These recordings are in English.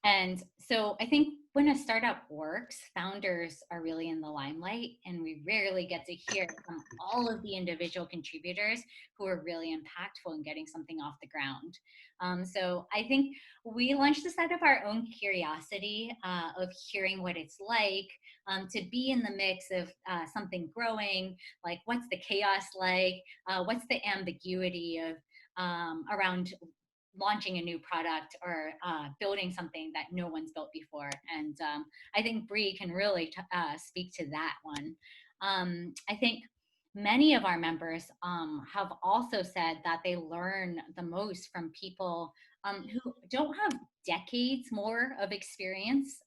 And so I think when a startup works, founders are really in the limelight, and we rarely get to hear from all of the individual contributors who are really impactful in getting something off the ground. So I think we launched this out of our own curiosity of hearing what it's like to be in the mix of something growing, like what's the chaos like, what's the ambiguity of around launching a new product or building something that no one's built before. And I think Brie can really speak to that one. I think many of our members have also said that they learn the most from people who don't have decades more of experience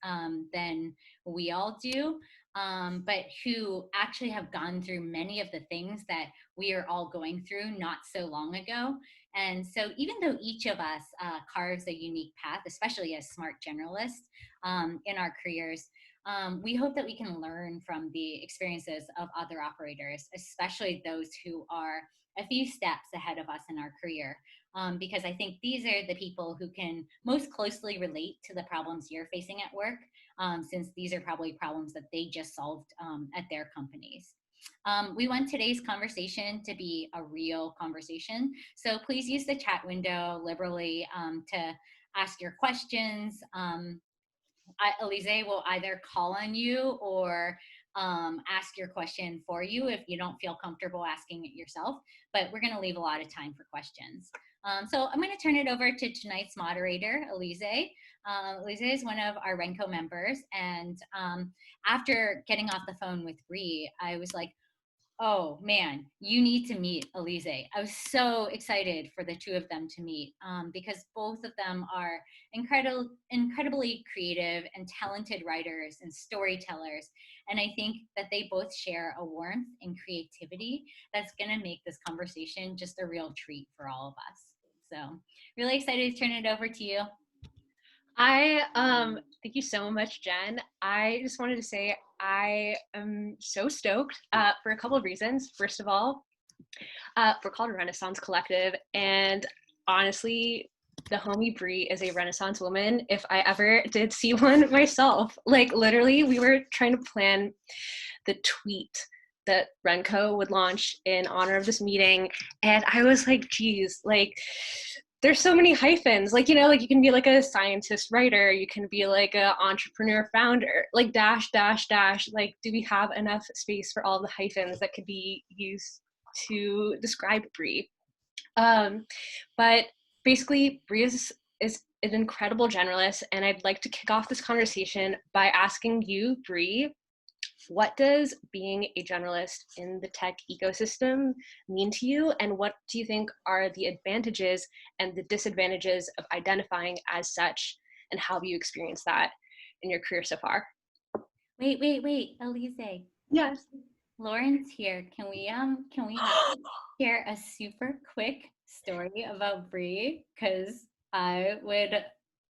than we all do, but who actually have gone through many of the things that we are all going through not so long ago. And so, even though each of us carves a unique path, especially as smart generalists in our careers, we hope that we can learn from the experiences of other operators, especially those who are a few steps ahead of us in our career. Because I think these are the people who can most closely relate to the problems you're facing at work, since these are probably problems that they just solved at their companies. We want today's conversation to be a real conversation. So please use the chat window liberally to ask your questions. Alizeh will either call on you or ask your question for you if you don't feel comfortable asking it yourself, but we're gonna leave a lot of time for questions. So I'm gonna turn it over to tonight's moderator, Alizeh. Alizeh is one of our RenCo members, and after getting off the phone with Brie, I was like, oh man, you need to meet Alizeh. I was so excited for the two of them to meet because both of them are incredibly creative and talented writers and storytellers. And I think that they both share a warmth and creativity that's going to make this conversation just a real treat for all of us. So really excited to turn it over to you. Thank you so much, Jen. I just wanted to say I am so stoked for a couple of reasons. First of all, we're called Renaissance Collective, and honestly, the homie Brie is a Renaissance woman if I ever did see one myself. Like literally, we were trying to plan the tweet that RenCo would launch in honor of this meeting, and I was like, geez, like there's so many hyphens, like, you know, like you can be like a scientist writer, you can be like a entrepreneur founder, like dash dash dash, like do we have enough space for all the hyphens that could be used to describe Brie? But basically Brie is an incredible generalist, and I'd like to kick off this conversation by asking you, Brie, what does being a generalist in the tech ecosystem mean to you? And what do you think are the advantages and the disadvantages of identifying as such? And how have you experienced that in your career so far? Wait, Alizeh. Yes. Lauren's here. Can we have share a super quick story about Brie? Because I would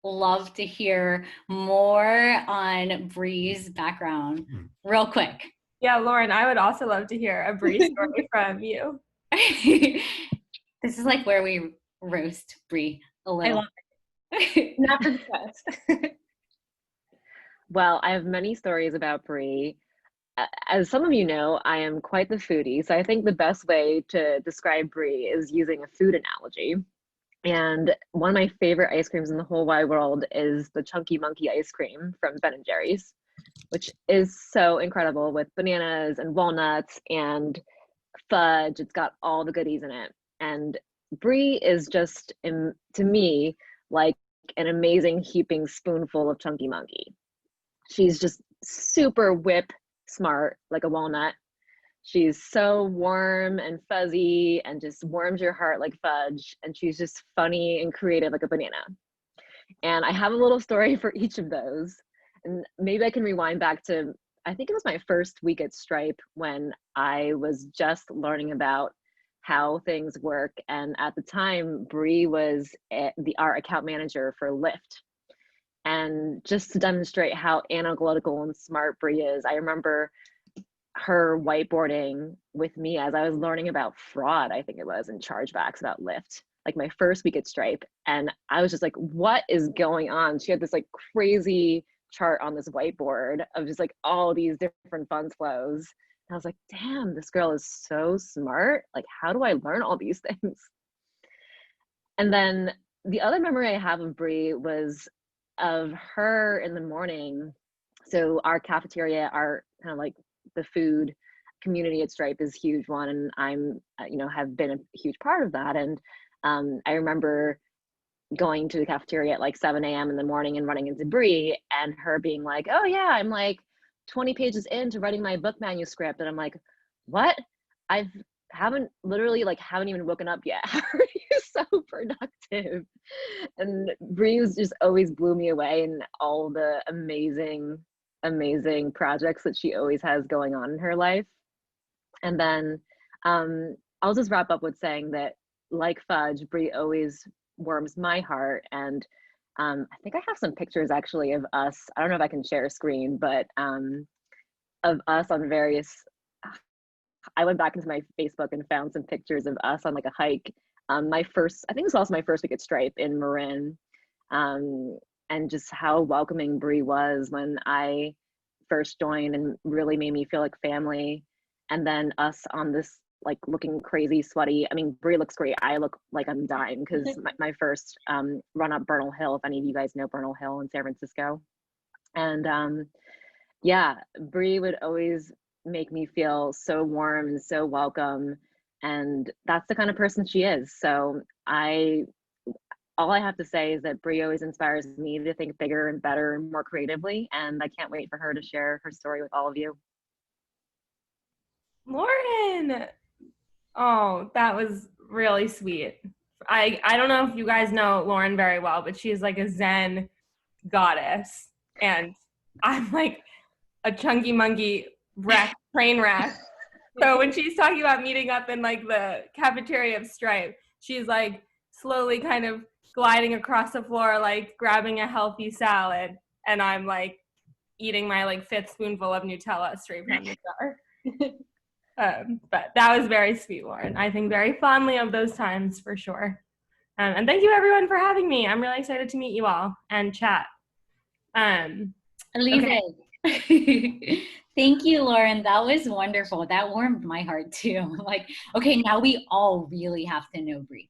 love to hear more on Brie's background real quick. Yeah, Lauren, I would also love to hear a Brie story from you. This is like where we roast Brie a little. I love it. Not for the best. Well, I have many stories about Brie. As some of you know, I am quite the foodie, so I think the best way to describe Brie is using a food analogy. And one of my favorite ice creams in the whole wide world is the Chunky Monkey ice cream from Ben & Jerry's, which is so incredible with bananas and walnuts and fudge. It's got all the goodies in it. And Brie is just, to me, like an amazing heaping spoonful of Chunky Monkey. She's just super whip smart, like a walnut. She's so warm and fuzzy and just warms your heart like fudge. And she's just funny and creative like a banana. And I have a little story for each of those. And maybe I can rewind back to, I think it was my first week at Stripe when I was just learning about how things work. And at the time, Brie was our account manager for Lyft. And just to demonstrate how analytical and smart Brie is, I remember her whiteboarding with me as I was learning about fraud, I think it was, and chargebacks about Lyft. like my first week at Stripe, and I was just like, what is going on? She had this like crazy chart on this whiteboard of just like all these different funds flows. And I was like, damn, this girl is so smart. Like, how do I learn all these things? And then the other memory I have of Brie was of her in the morning. So our cafeteria, our kind of like the food community at Stripe is a huge one, and I'm, have been a huge part of that. And I remember going to the cafeteria at like 7 a.m. in the morning and running into Brie, and her being like, oh yeah, I'm like 20 pages into writing my book manuscript. And I'm like, what? Haven't even woken up yet. How are you so productive? And Brie just always blew me away, and all the amazing projects that she always has going on in her life. And then I'll just wrap up with saying that, like Fudge, Brie always warms my heart. And I think I have some pictures actually of us. I don't know if I can share a screen, but of us on various, I went back into my Facebook and found some pictures of us on like a hike. I think it was also my first week at Stripe in Marin. And just how welcoming Brie was when I first joined, and really made me feel like family. And then us on this like looking crazy sweaty. I mean, Brie looks great. I look like I'm dying because my first run up Bernal Hill, if any of you guys know Bernal Hill in San Francisco. And yeah, Brie would always make me feel so warm and so welcome. And that's the kind of person she is. So all I have to say is that Brie always inspires me to think bigger and better and more creatively. And I can't wait for her to share her story with all of you. Lauren. Oh, that was really sweet. I don't know if you guys know Lauren very well, but she's like a Zen goddess. And I'm like a chunky monkey train wreck. So when she's talking about meeting up in like the cafeteria of Stripe, she's like slowly kind of gliding across the floor, like grabbing a healthy salad. And I'm like eating my like 5th spoonful of Nutella straight from the jar. But that was very sweet, Lauren. I think very fondly of those times for sure. And thank you everyone for having me. I'm really excited to meet you all and chat. Alizeh. Okay. Thank you, Lauren. That was wonderful. That warmed my heart too. Like, okay, now we all really have to know Brie.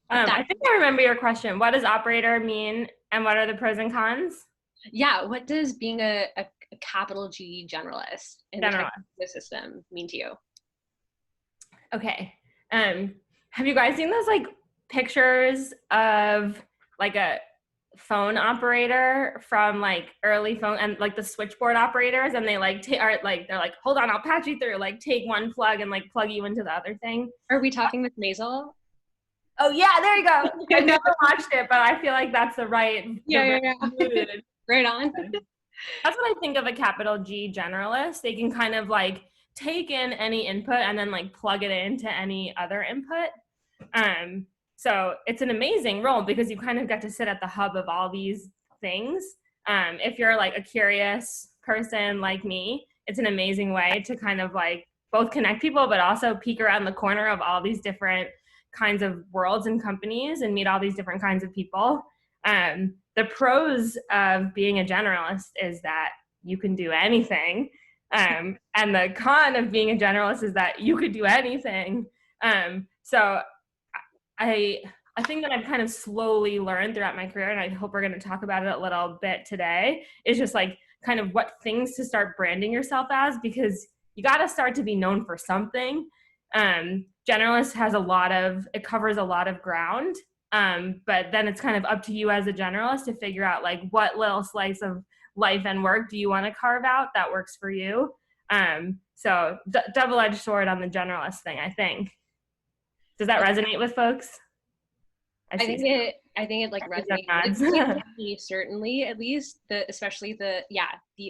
I think I remember your question. What does operator mean, and what are the pros and cons? Yeah, what does being a capital G generalist in the system mean to you? Okay. Have you guys seen those like pictures of like a phone operator from like early phone, and like the switchboard operators, and they like they're like, hold on, I'll patch you through, like take one plug and like plug you into the other thing? Are we talking with Maisel? Oh yeah, there you go. I've never watched it, but I feel like that's the right mood. Right on. That's what I think of a capital G generalist. They can kind of like take in any input and then like plug it into any other input. So it's an amazing role because you kind of get to sit at the hub of all these things. If you're like a curious person like me, it's an amazing way to kind of like both connect people, but also peek around the corner of all these different kinds of worlds and companies and meet all these different kinds of people. The pros of being a generalist is that you can do anything. And the con of being a generalist is that you could do anything. So I think that I've kind of slowly learned throughout my career, and I hope we're going to talk about it a little bit today, is just like kind of what things to start branding yourself as, because you got to start to be known for something. Generalist it covers a lot of ground. But then it's kind of up to you as a generalist to figure out like what little slice of life and work do you want to carve out that works for you. So double-edged sword on the generalist thing, I think. Does that resonate with folks? I think it like resonates with me, certainly, at least especially the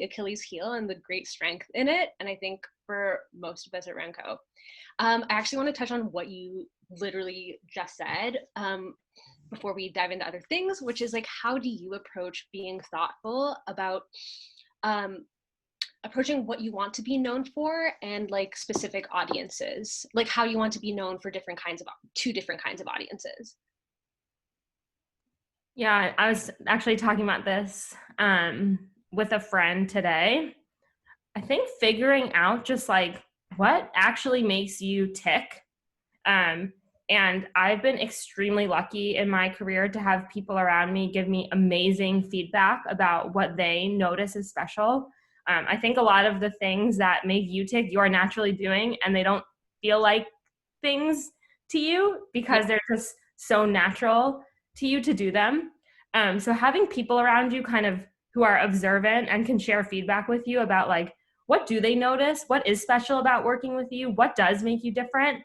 Achilles heel and the great strength in it. And I think for most of us at RenCo. I actually want to touch on what you literally just said before we dive into other things, which is like, how do you approach being thoughtful about approaching what you want to be known for and like specific audiences, like how you want to be known for two different kinds of audiences. Yeah, I was actually talking about this with a friend today. I think figuring out just like what actually makes you tick. And I've been extremely lucky in my career to have people around me give me amazing feedback about what they notice is special. I think a lot of the things that make you tick, you are naturally doing, and they don't feel like things to you because they're just so natural to you to do them. So having people around you kind of who are observant and can share feedback with you about like, what do they notice? What is special about working with you? What does make you different?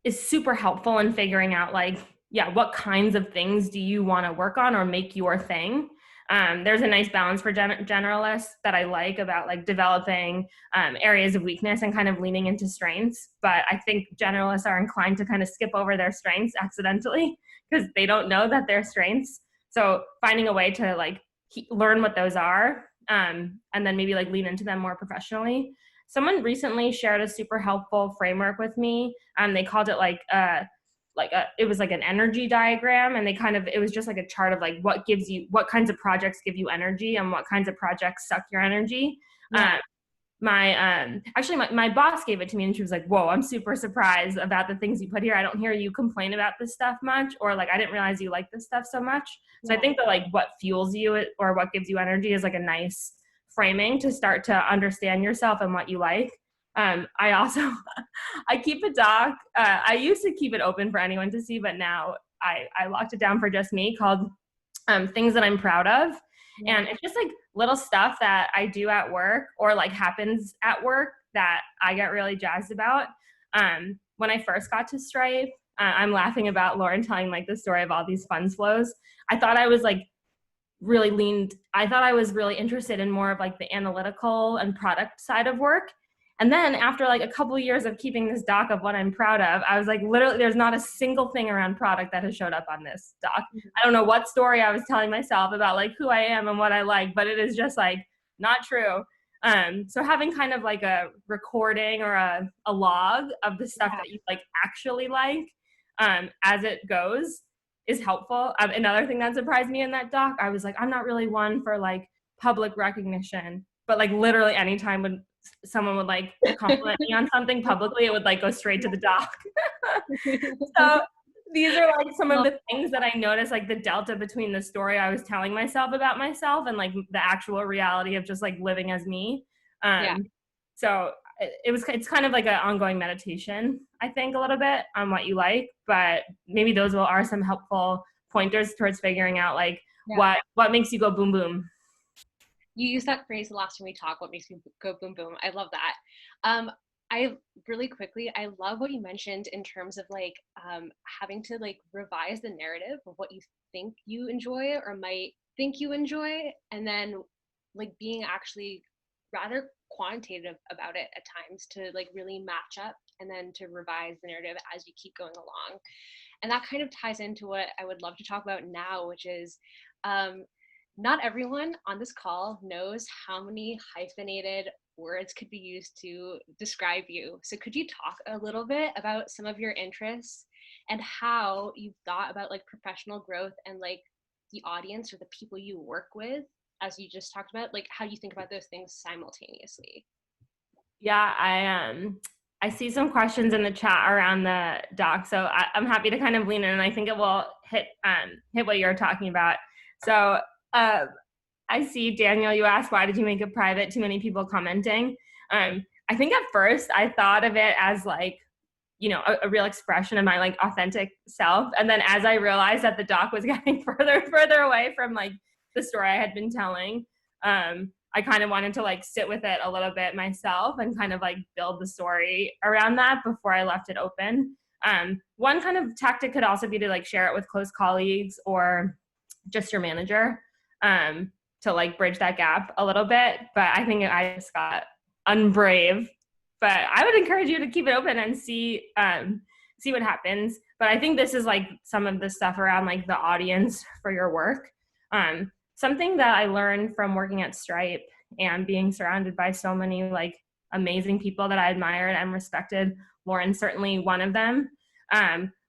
Is super helpful in figuring out like, yeah, what kinds of things do you want to work on or make your thing? There's a nice balance for generalists that I like about like developing areas of weakness and kind of leaning into strengths. But I think generalists are inclined to kind of skip over their strengths accidentally because they don't know that they're strengths. So finding a way to like learn what those are and then maybe like lean into them more professionally. Someone recently shared a super helpful framework with me. They called it it was like an energy diagram, and it was just like a chart of like what kinds of projects give you energy and what kinds of projects suck your energy. Yeah. My boss gave it to me, and she was like, whoa, I'm super surprised about the things you put here. I don't hear you complain about this stuff much, or like I didn't realize you like this stuff so much. So I think that like what fuels you or what gives you energy is like a nice framing to start to understand yourself and what you like. I also, I keep a doc. I used to keep it open for anyone to see, but now I locked it down for just me, called Things That I'm Proud Of. Yeah. And it's just like little stuff that I do at work or like happens at work that I get really jazzed about. When I first got to Stripe, I'm laughing about Lauren telling like the story of all these funds flows. I thought I was really interested in more of like the analytical and product side of work. And then after like a couple of years of keeping this doc of what I'm proud of, I was like, literally, there's not a single thing around product that has showed up on this doc. I don't know what story I was telling myself about like who I am and what I like, but it is just like not true. So having kind of like a recording or a log of the stuff that you like actually like as it goes is helpful. Another thing that surprised me in that doc, I was like, I'm not really one for like public recognition, but like literally anytime when someone would like compliment me on something publicly, it would like go straight to the doc. So these are like some of the things that I noticed, like the delta between the story I was telling myself about myself and like the actual reality of just like living as me. So it's kind of like an ongoing meditation, I think, a little bit on what you like, but maybe those are some helpful pointers towards figuring out like what makes you go boom boom. You used that phrase the last time we talked, what makes me go boom boom. I love that. I love what you mentioned in terms of like having to like revise the narrative of what you think you enjoy or might think you enjoy, and then like being actually rather quantitative about it at times to like really match up and then to revise the narrative as you keep going along. And that kind of ties into what I would love to talk about now, which is not everyone on this call knows how many hyphenated words could be used to describe you. So could you talk a little bit about some of your interests and how you've thought about like professional growth and like the audience or the people you work with, as you just talked about, like how you think about those things simultaneously? Yeah, I see some questions in the chat around the doc, so I'm happy to kind of lean in, and I think it will hit what you're talking about. So I see, Daniel, you asked, why did you make it private? Too many people commenting. I think at first I thought of it as like, you know, a real expression of my like authentic self. And then as I realized that the doc was getting further and further away from like the story I had been telling, I kind of wanted to like sit with it a little bit myself and kind of like build the story around that before I left it open. One kind of tactic could also be to like share it with close colleagues or just your manager to like bridge that gap a little bit. But I think I just got unbrave. But I would encourage you to keep it open and see what happens. But I think this is like some of the stuff around like the audience for your work. something that I learned from working at Stripe and being surrounded by so many like amazing people that I admired and respected, Lauren's certainly one of them,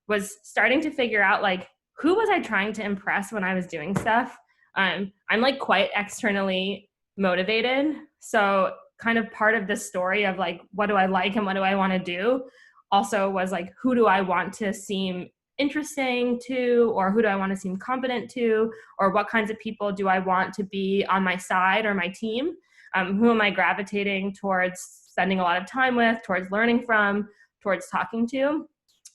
was starting to figure out like, who was I trying to impress when I was doing stuff? I'm like quite externally motivated. So kind of part of the story of like, what do I like and what do I want to do also was like, who do I want to seem interesting to, or who do I want to seem competent to, or what kinds of people do I want to be on my side or my team? Who am I gravitating towards spending a lot of time with, towards learning from, towards talking to?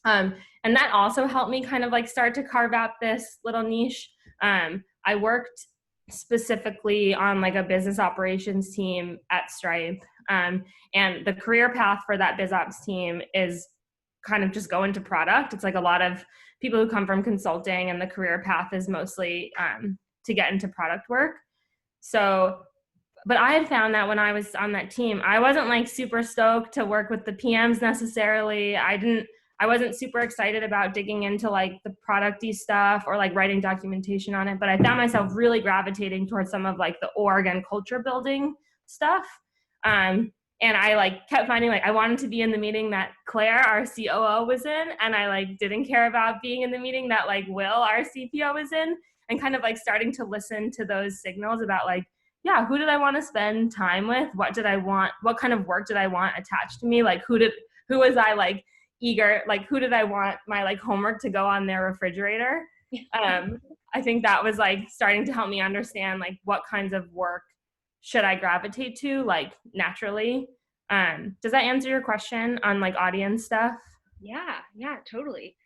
And that also helped me kind of like start to carve out this little niche. I worked specifically on like a business operations team at Stripe. And the career path for that biz ops team is kind of just go into product. It's like a lot of people who come from consulting, and the career path is mostly to get into product work. So, but I had found that when I was on that team, I wasn't like super stoked to work with the PMs necessarily. I wasn't super excited about digging into like the product-y stuff or like writing documentation on it, but I found myself really gravitating towards some of like the org and culture building stuff. And I like kept finding like I wanted to be in the meeting that Claire, our COO, was in, and I like didn't care about being in the meeting that like Will, our CPO, was in, and kind of like starting to listen to those signals about like, yeah, who did I want to spend time with? What did I want? What kind of work did I want attached to me? Like who was I like eager, like who did I want my like homework to go on their refrigerator? I think that was like starting to help me understand like what kinds of work should I gravitate to like naturally. Does that answer your question on like audience stuff? Yeah, totally.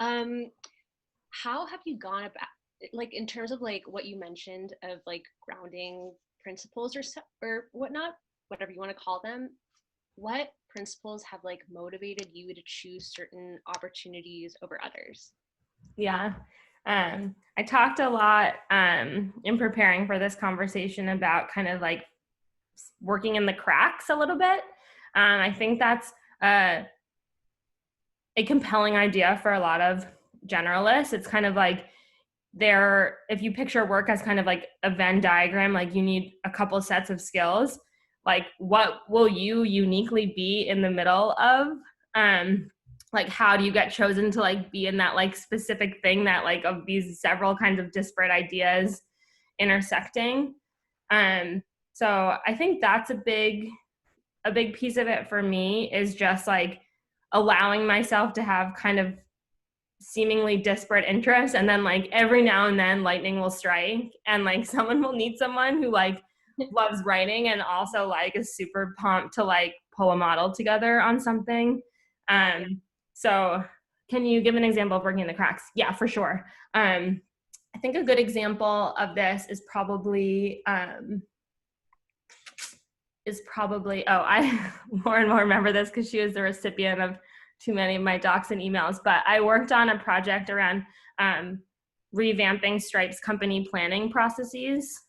How have you gone about, like in terms of like what you mentioned of like grounding principles or whatnot, whatever you want to call them, what principles have like motivated you to choose certain opportunities over others? Yeah. I talked a lot in preparing for this conversation about kind of like working in the cracks a little bit. I think that's a compelling idea for a lot of generalists. It's kind of like if you picture work as kind of like a Venn diagram, like you need a couple sets of skills, like what will you uniquely be in the middle of? Like how do you get chosen to like be in that like specific thing that like of these several kinds of disparate ideas intersecting? So I think that's a big piece of it for me, is just like allowing myself to have kind of seemingly disparate interests, and then like every now and then lightning will strike and like someone will need someone who like loves writing and also like is super pumped to like pull a model together on something. So can you give an example of working in the cracks? Yeah, for sure. I think a good example of this is probably Lauren will remember this because she was the recipient of too many of my docs and emails, but I worked on a project around revamping Stripe's company planning processes.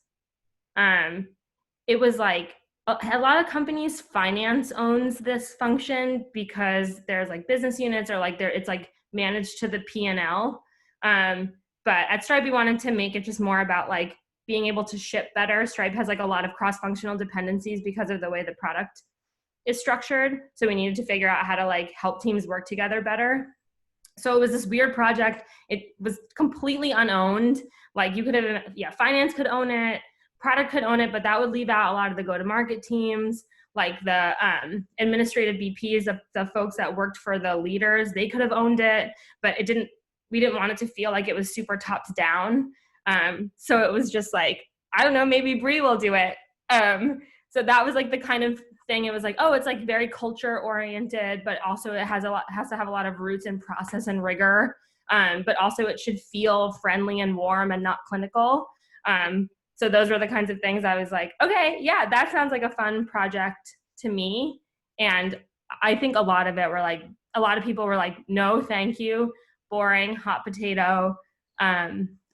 It was like a lot of companies, finance owns this function because there's like business units or like it's like managed to the P&L. But at Stripe, we wanted to make it just more about like being able to ship better. Stripe has like a lot of cross-functional dependencies because of the way the product is structured. So we needed to figure out how to like help teams work together better. So it was this weird project. It was completely unowned. Like you could have, finance could own it, product could own it, but that would leave out a lot of the go-to-market teams, like the administrative VPs, the folks that worked for the leaders, they could have owned it, but we didn't want it to feel like it was super top down. So it was just like, I don't know, maybe Brie will do it. So that was like the kind of thing. It was like, oh, it's like very culture oriented, but also it has to have a lot of roots in process and rigor. But also it should feel friendly and warm and not clinical. So those were the kinds of things I was like, okay, yeah, that sounds like a fun project to me. And I think a lot of people were like, no, thank you, boring, hot potato,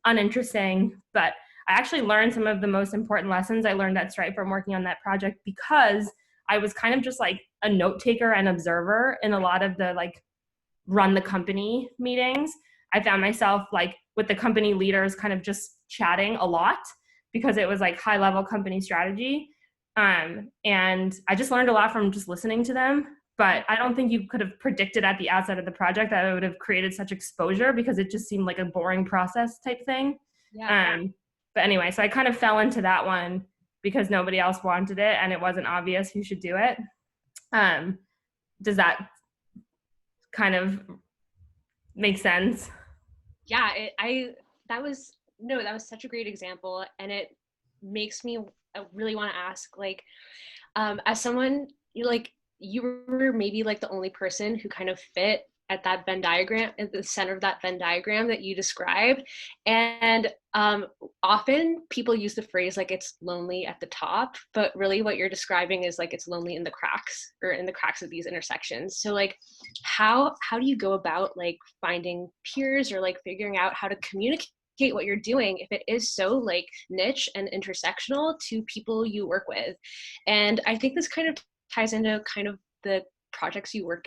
uninteresting. But I actually learned some of the most important lessons I learned at Stripe from working on that project, because I was kind of just like a note taker and observer in a lot of the like run the company meetings. I found myself like with the company leaders kind of just chatting a lot because it was like high level company strategy. And I just learned a lot from just listening to them. But I don't think you could have predicted at the outset of the project that it would have created such exposure, because it just seemed like a boring process type thing. Yeah. But anyway, so I kind of fell into that one because nobody else wanted it and it wasn't obvious who should do it. Does that kind of make sense? Yeah, that was such a great example, and it makes me really want to ask, like, as someone, you were maybe like the only person who kind of fit at that Venn diagram, at the center of that Venn diagram that you described. And often people use the phrase like it's lonely at the top, but really what you're describing is like it's lonely in the cracks, or in the cracks of these intersections. So like how do you go about like finding peers, or like figuring out how to communicate what you're doing if it is so like niche and intersectional to people you work with? And I think this kind of ties into kind of the projects you work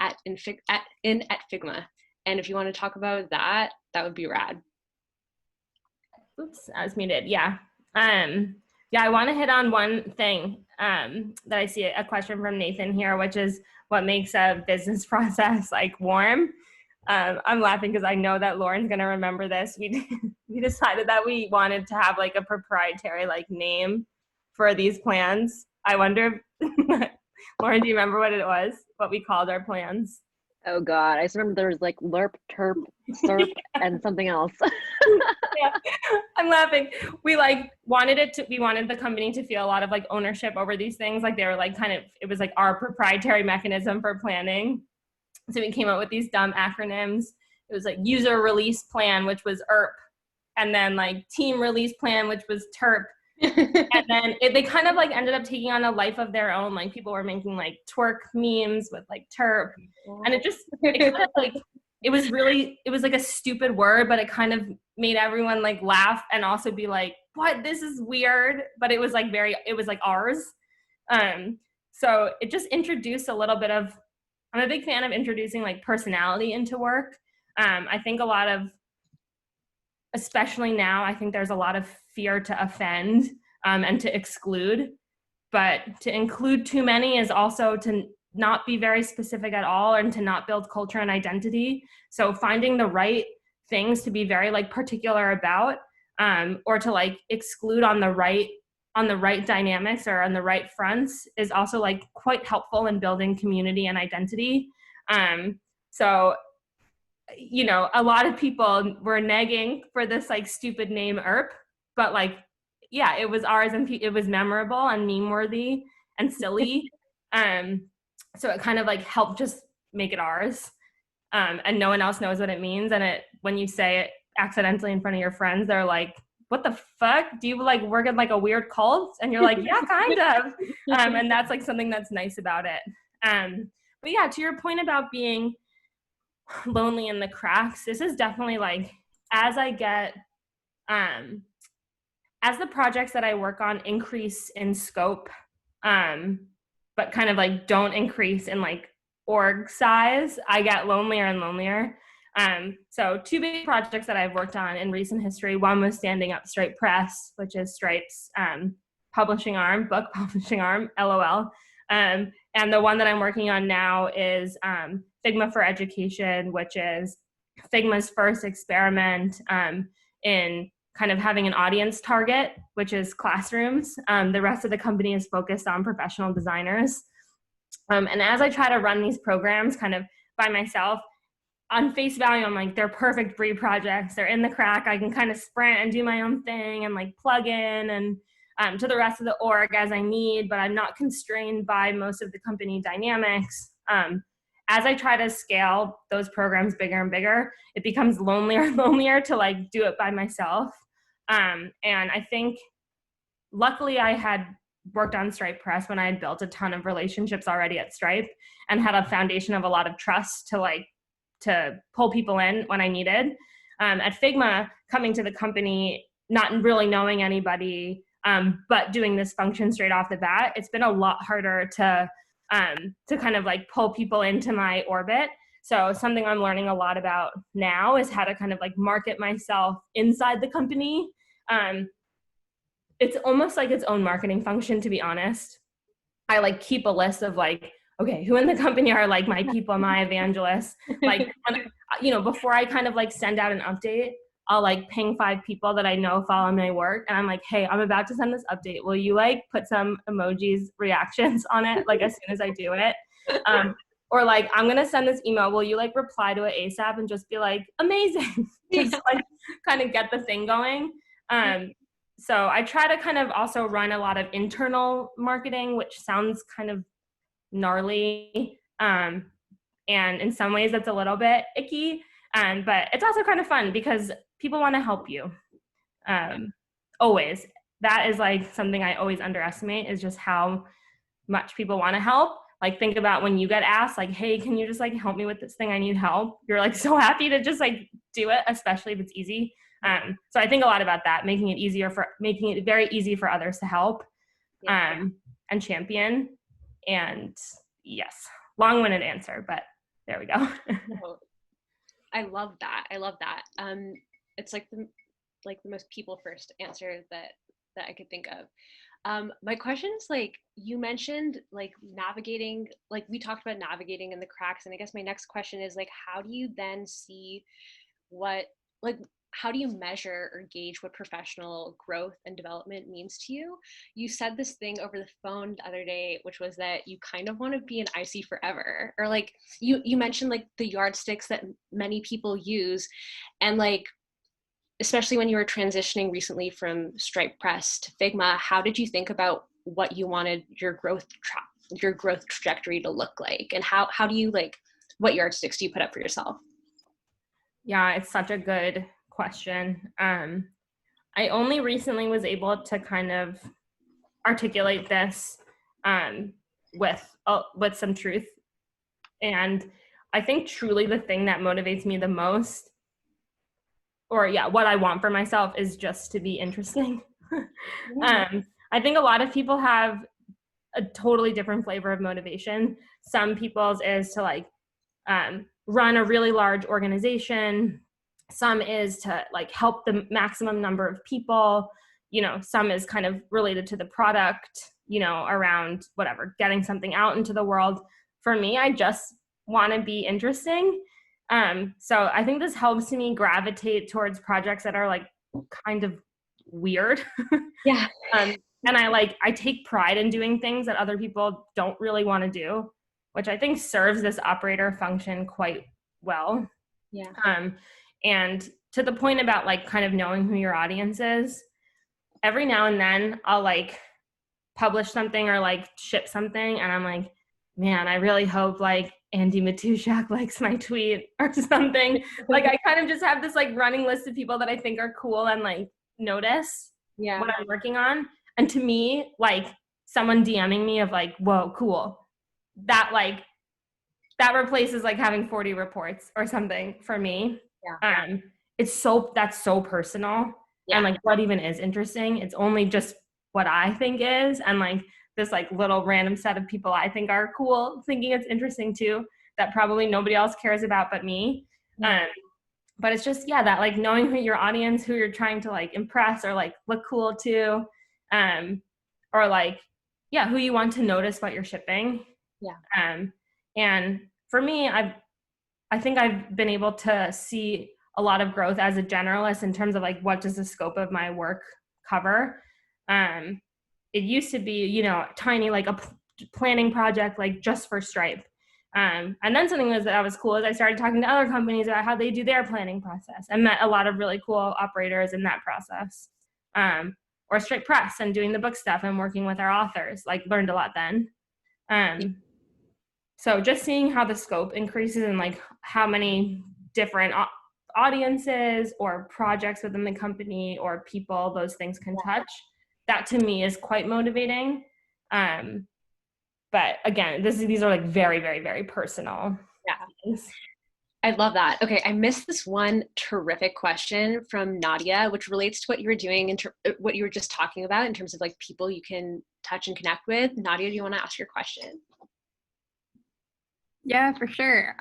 at Figma. And if you want to talk about that, that would be rad. Oops, I was muted. Yeah. Yeah, I want to hit on one thing that I see a question from Nathan here, which is what makes a business process like warm. I'm laughing because I know that Lauren's going to remember this. We decided that we wanted to have like a proprietary like name for these plans. I wonder, Lauren, do you remember what it was? What we called our plans? Oh God, I just remember there was like LERP, TERP, SERP, and something else. Yeah, I'm laughing. We like wanted the company to feel a lot of like ownership over these things. Like they were like it was like our proprietary mechanism for planning. So we came up with these dumb acronyms. It was like user release plan, which was ERP, and then like team release plan, which was TERP. And then they kind of like ended up taking on a life of their own. Like people were making like twerk memes with like TERP, and it kind of like it was like a stupid word, but it kind of made everyone like laugh and also be like, what, this is weird, but it was like ours. So it just introduced a little bit of, I'm a big fan of introducing like personality into work. I think especially now, I think there's a lot of fear to offend and to exclude, but to include too many is also to not be very specific at all, and to not build culture and identity. So finding the right things to be very like particular about, or to like exclude on the right dynamics or on the right fronts is also like quite helpful in building community and identity. So, you know, a lot of people were negging for this like stupid name ERP, but like, yeah, it was ours, and it was memorable and meme worthy and silly. So it kind of like helped just make it ours. And no one else knows what it means. And when you say it accidentally in front of your friends, they're like, what the fuck? Do you like work in like a weird cult? And you're like, yeah, kind of. And that's like something that's nice about it. But yeah, to your point about being lonely in the cracks, this is definitely like, as the projects that I work on increase in scope, but kind of like don't increase in like org size, I get lonelier and lonelier. So two big projects that I've worked on in recent history. One was standing up Stripe Press, which is Stripe's publishing arm, book publishing arm, LOL. And the one that I'm working on now is Figma for Education, which is Figma's first experiment in kind of having an audience target, which is classrooms. The rest of the company is focused on professional designers. And as I try to run these programs kind of by myself, on face value, I'm like, they're perfect Brie projects. They're in the crack. I can kind of sprint and do my own thing and like plug in and to the rest of the org as I need, but I'm not constrained by most of the company dynamics. As I try to scale those programs bigger and bigger, it becomes lonelier and lonelier to like do it by myself. And I think luckily I had worked on Stripe Press when I had built a ton of relationships already at Stripe and had a foundation of a lot of trust to pull people in when I needed. At Figma, coming to the company, not really knowing anybody, but doing this function straight off the bat, it's been a lot harder to kind of like pull people into my orbit. So something I'm learning a lot about now is how to kind of like market myself inside the company It's almost like its own marketing function, to be honest. I like keep a list of like, okay, who in the company are like my people, my evangelists. Like, before I kind of like send out an update, I'll like ping 5 people that I know follow my work. And I'm like, hey, I'm about to send this update. Will you like put some emojis, reactions on it? Like as soon as I do it. Or like, I'm going to send this email. Will you like reply to it ASAP and just be like, amazing. Just like kind of get the thing going. So I try to kind of also run a lot of internal marketing, which sounds kind of gnarly. And in some ways that's a little bit icky. But it's also kind of fun because people want to help you. Always. That is like something I always underestimate, is just how much people want to help. Like think about when you get asked like, hey, can you just like help me with this thing? I need help. You're like so happy to just like do it, especially if it's easy. So I think a lot about that, making it very easy for others to help, and champion. And yes, long-winded answer, but there we go. I love that. It's like the most people first answer that I could think of. My question is, like, you mentioned like navigating, like we talked about navigating in the cracks, and I guess my next question is like, how do you then see how do you measure or gauge what professional growth and development means to you? You said this thing over the phone the other day, which was that you kind of want to be an IC forever, or like you mentioned like the yardsticks that many people use, and like especially when you were transitioning recently from Stripe Press to Figma, how did you think about what you wanted your growth trajectory to look like, and how do you like, what yardsticks do you put up for yourself? Yeah, it's such a good question. I only recently was able to kind of articulate this with some truth, and I think truly the thing that motivates me the most, or what I want for myself, is just to be interesting. I think a lot of people have a totally different flavor of motivation. Some people's is to like run a really large organization. Some is to like help the maximum number of people. Some is kind of related to the product, around whatever, getting something out into the world. For me, I just want to be interesting. So I think this helps me gravitate towards projects that are like kind of weird. Yeah. And I take pride in doing things that other people don't really want to do, which I think serves this operator function quite well. Yeah. And to the point about like kind of knowing who your audience is, every now and then I'll like publish something or like ship something, and I'm like, man, I really hope like Andy Matuszak likes my tweet or something. Like I kind of just have this like running list of people that I think are cool and like notice what I'm working on. And to me, like someone DMing me of like, whoa, cool, that replaces like having 40 reports or something for me. That's so personal. And like what even is interesting? It's only just what I think is, and like this like little random set of people I think are cool thinking it's interesting too, that probably nobody else cares about but me. But it's just that like knowing who your audience, who you're trying to like impress or like look cool to, or like who you want to notice what you're shipping. And for me, I think I've been able to see a lot of growth as a generalist in terms of like, what does the scope of my work cover? It used to be, tiny, like a planning project, like just for Stripe. And then something that was cool is I started talking to other companies about how they do their planning process, and met a lot of really cool operators in that process. Or Stripe Press and doing the book stuff and working with our authors, like learned a lot then. So just seeing how the scope increases and like how many different audiences or projects within the company or people those things can touch, that to me is quite motivating. But again, these are like very, very, very personal things. I love that. Okay, I missed this one terrific question from Nadia, which relates to what you were doing and what you were just talking about in terms of like people you can touch and connect with. Nadia, do you want to ask your question? Yeah, for sure.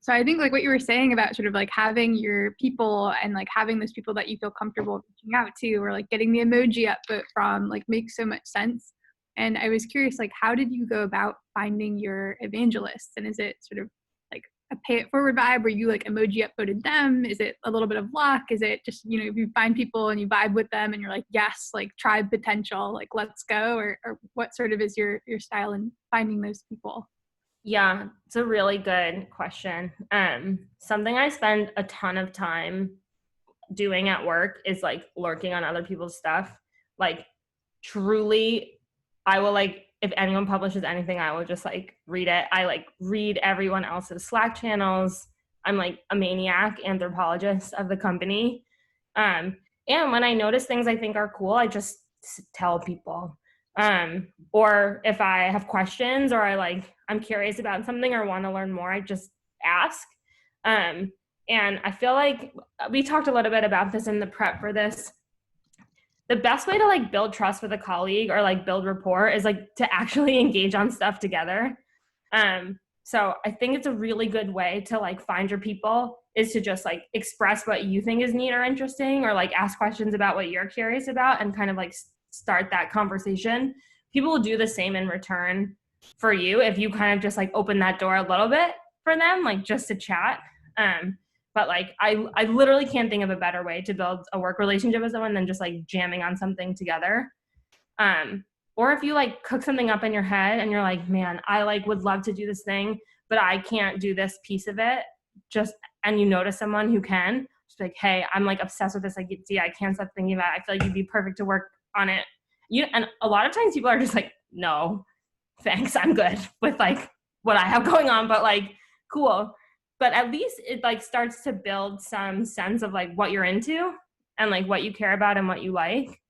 So I think like what you were saying about sort of like having your people and like having those people that you feel comfortable reaching out to, or like getting the emoji upvote from, like makes so much sense. And I was curious, like, how did you go about finding your evangelists? And is it sort of like a pay it forward vibe where you like emoji upvoted them? Is it a little bit of luck? Is it just, you know, if you find people and you vibe with them and you're like, yes, like tribe potential, like let's go, or what sort of is your style in finding those people? Yeah, it's a really good question. Something I spend a ton of time doing at work is like lurking on other people's stuff. Like truly, I will like, if anyone publishes anything, I will just like read it. I like read everyone else's Slack channels. I'm like a maniac anthropologist of the company. And when I notice things I think are cool, I just tell people. Or if I have questions or I'm curious about something or want to learn more, I just ask. And I feel like we talked a little bit about this in the prep for this. The best way to like build trust with a colleague or like build rapport is like to actually engage on stuff together. So I think it's a really good way to like find your people is to just like express what you think is neat or interesting, or like ask questions about what you're curious about and kind of like start that conversation. People will do the same in return for you if you kind of just like open that door a little bit for them, like just to chat. But like I literally can't think of a better way to build a work relationship with someone than just like jamming on something together. Or if you like cook something up in your head and you're like, man, I like would love to do this thing, but I can't do this piece of it. And you notice someone who can, just be like, hey, I'm like obsessed with this idea. I can't stop thinking about it. I feel like you'd be perfect to work on it. And a lot of times people are just like, no, thanks. I'm good with like what I have going on, but like, cool. But at least it like starts to build some sense of like what you're into and like what you care about and what you like.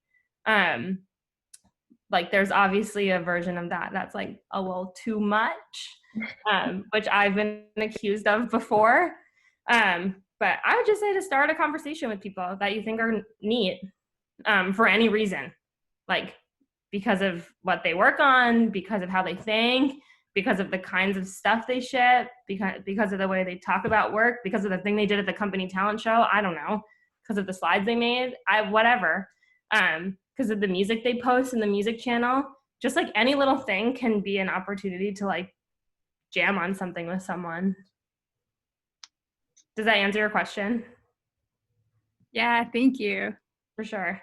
Like there's obviously a version of that that's like a little too much, which I've been accused of before. But I would just say to start a conversation with people that you think are neat, for any reason, like because of what they work on, because of how they think, because of the kinds of stuff they ship, because of the way they talk about work, because of the thing they did at the company talent show, I don't know, because of the slides they made, whatever. Because of the music they post in the music channel, just like any little thing can be an opportunity to like jam on something with someone. Does that answer your question? Yeah, thank you. For sure.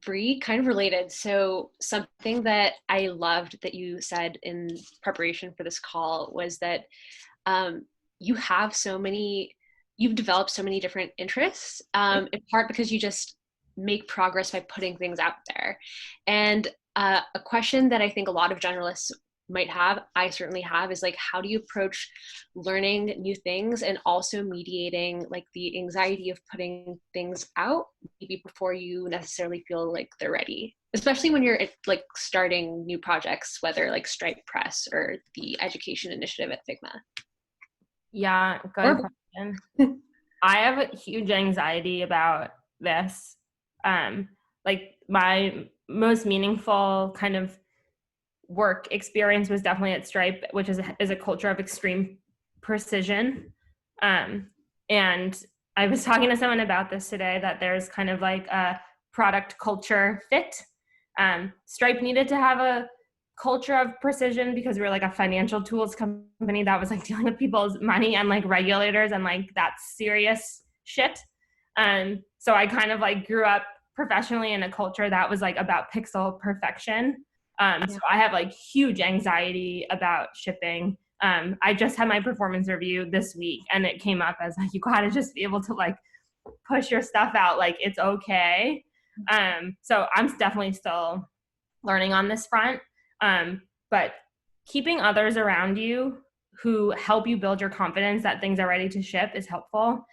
Brie, kind of related. So something that I loved that you said in preparation for this call was that you've developed so many different interests, in part because you just make progress by putting things out there. And a question that I think a lot of generalists might have, I certainly have, is like, how do you approach learning new things and also mediating like the anxiety of putting things out maybe before you necessarily feel like they're ready, especially when you're like starting new projects, whether like Stripe Press or the education initiative at Figma? Yeah, good question. I have a huge anxiety about this. Like my most meaningful kind of work experience was definitely at Stripe, which is a culture of extreme precision. And I was talking to someone about this today, that there's kind of like a product culture fit. Stripe needed to have a culture of precision because we were like a financial tools company that was like dealing with people's money and like regulators and like that serious shit. So I kind of like grew up professionally in a culture that was like about pixel perfection. So I have like huge anxiety about shipping. I just had my performance review this week and it came up as like, you gotta just be able to like push your stuff out. Like it's okay. So I'm definitely still learning on this front. But keeping others around you who help you build your confidence that things are ready to ship is helpful.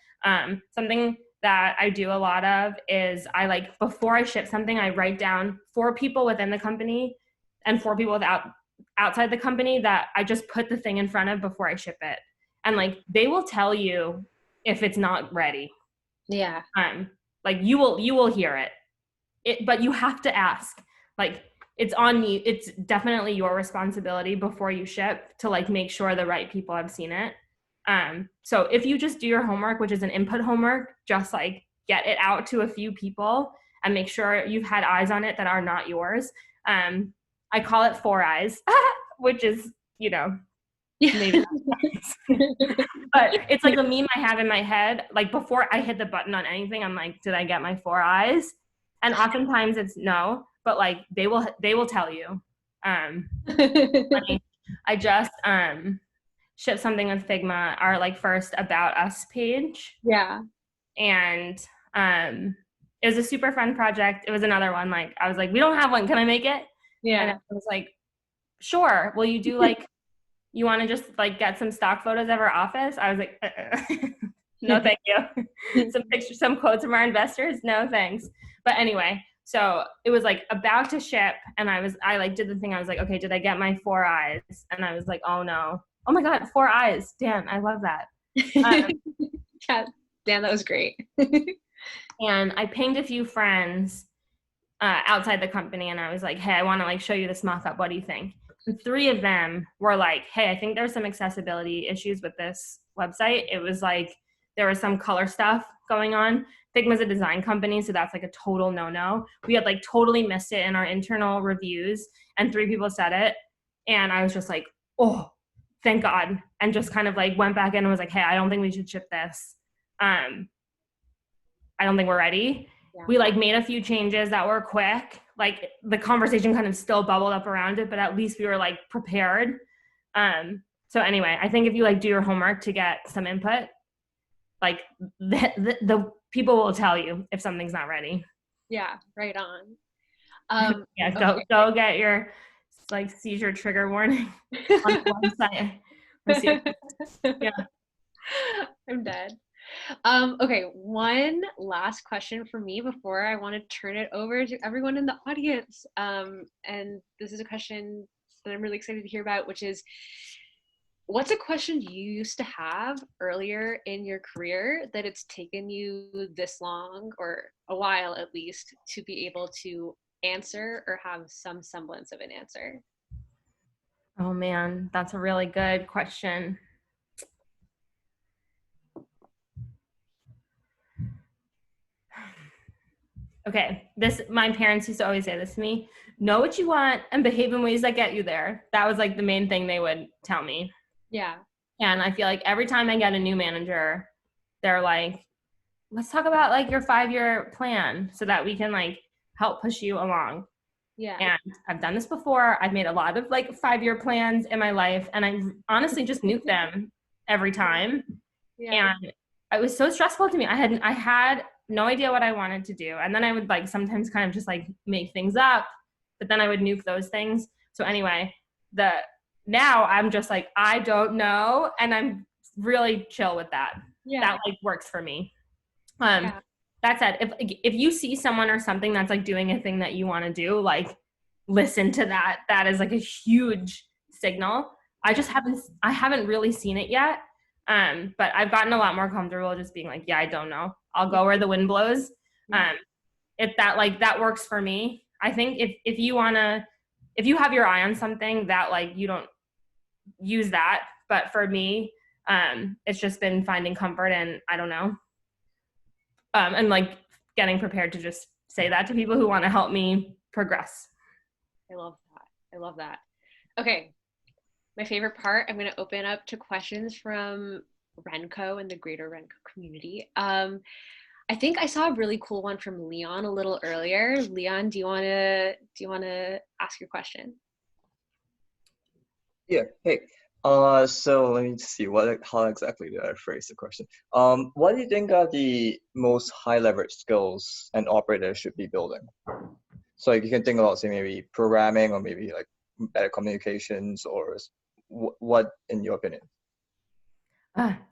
Something that I do a lot of is I like, before I ship something, I write down 4 people within the company and 4 people outside the company that I just put the thing in front of before I ship it. And like, they will tell you if it's not ready. Yeah. Like you will hear it, but you have to ask. Like, it's on you. It's definitely your responsibility before you ship to like make sure the right people have seen it. So if you just do your homework, which is an input homework, just like get it out to a few people and make sure you've had eyes on it that are not yours. I call it 4 eyes, which is, you know, maybe but it's like the meme I have in my head. Like before I hit the button on anything, I'm like, did I get my 4 eyes? And oftentimes it's no, but like they will tell you. I just shipped something with Figma, our like first About Us page. Yeah. And it was a super fun project. It was another one. Like I was like, we don't have one. Can I make it? Yeah. And I was like, sure. Will you do like, you want to just like get some stock photos of our office? I was like, no, thank you. Some pictures, some quotes from our investors. No, thanks. But anyway, so it was like about to ship, and I like did the thing. I was like, okay, did I get my 4 eyes? And I was like, oh no, oh my God, 4 eyes. Damn, I love that. Yeah, damn, that was great. And I pinged a few friends outside the company, and I was like, hey, I want to like show you this mock-up. What do you think? And 3 of them were like, hey, I think there's some accessibility issues with this website. It was like there was some color stuff going on. Figma's a design company, so that's like a total no-no. We had like totally missed it in our internal reviews, and 3 people said it. And I was just like, oh, thank God. And just kind of like went back in and was like, hey, I don't think we should ship this. I don't think we're ready. Yeah. We like made a few changes that were quick. Like the conversation kind of still bubbled up around it, but at least we were like prepared. So anyway, I think if you like do your homework to get some input, like the people will tell you if something's not ready. Yeah, right on. Yeah, go get your like seizure trigger warning on the website. Yeah. I'm dead. Okay, one last question for me before I want to turn it over to everyone in the audience. And this is a question that I'm really excited to hear about, which is, what's a question you used to have earlier in your career that it's taken you this long, or a while at least, to be able to answer or have some semblance of an answer? Oh man, that's a really good question. Okay, my parents used to always say this to me: know what you want and behave in ways that get you there. That was like the main thing they would tell me. Yeah. And I feel like every time I get a new manager, they're like, let's talk about like your 5-year plan so that we can like help push you along. Yeah. And I've done this before. I've made a lot of like 5-year plans in my life, and I honestly just nuke them every time. Yeah. And it was so stressful to me. I had no idea what I wanted to do. And then I would like sometimes kind of just like make things up, but then I would nuke those things. So anyway, now I'm just like, I don't know. And I'm really chill with that. Yeah. That like works for me. Yeah. That said, if you see someone or something that's like doing a thing that you want to do, like listen to that. That is like a huge signal. I haven't really seen it yet. But I've gotten a lot more comfortable just being like, yeah, I don't know. I'll go where the wind blows. If that works for me. I think if you have your eye on something that like you don't use that, but for me, it's just been finding comfort in, I don't know. And like getting prepared to just say that to people who want to help me progress. I love that. Okay. My favorite part, I'm going to open up to questions from RenCo and the greater RenCo community. I think I saw a really cool one from Leon a little earlier. Leon, do you want to ask your question? Yeah. Hey. So let me see how exactly did I phrase the question. What do you think are the most high leverage skills an operator should be building? So like you can think about, say, maybe programming, or maybe like better communications, or what in your opinion?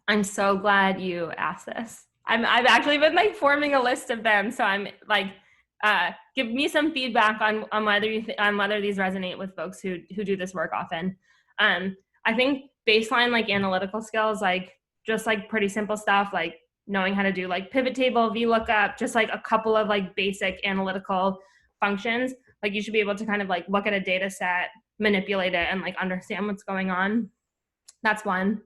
I'm so glad you asked this. I've actually been like forming a list of them, so I'm like, give me some feedback on whether these resonate with folks who do this work often. I think baseline like analytical skills, like just like pretty simple stuff, like knowing how to do like pivot table, VLOOKUP, just like a couple of like basic analytical functions. Like you should be able to kind of like look at a data set, manipulate it, and like understand what's going on. That's one.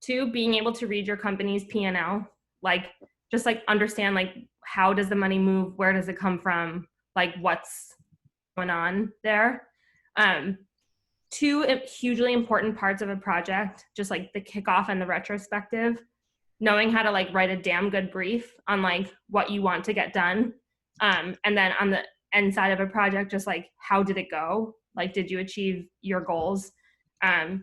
Two, being able to read your company's P&L, like just like understand like how does the money move, where does it come from, like what's going on there. Two hugely important parts of a project, just like the kickoff and the retrospective, knowing how to like write a damn good brief on like what you want to get done. And then on the end side of a project, just like how did it go? Like, did you achieve your goals? And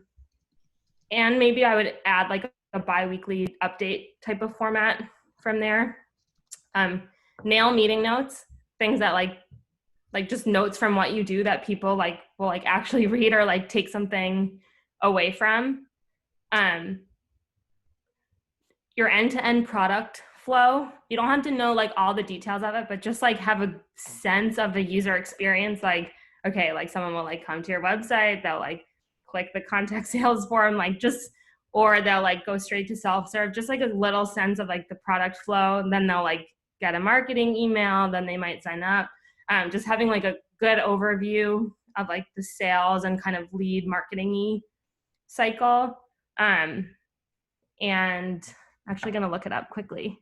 maybe I would add like a bi-weekly update type of format from there. Nail meeting notes, things that like just notes from what you do that people like will like actually read or like take something away from. Your end-to-end product flow, you don't have to know like all the details of it, but just like have a sense of the user experience. Like, okay, like someone will like come to your website, they'll like click the contact sales form, like just, or they'll like go straight to self-serve, just like a little sense of like the product flow. And then they'll like get a marketing email, then they might sign up. Just having like a good overview of like the sales and kind of lead marketing-y cycle. And actually going to look it up quickly.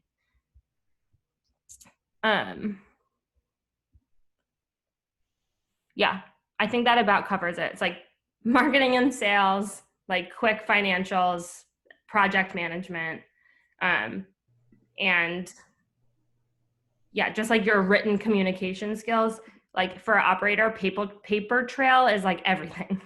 Yeah, I think that about covers it. It's like marketing and sales, like quick financials, project management, and yeah, just like your written communication skills. Like for an operator, paper trail is like everything.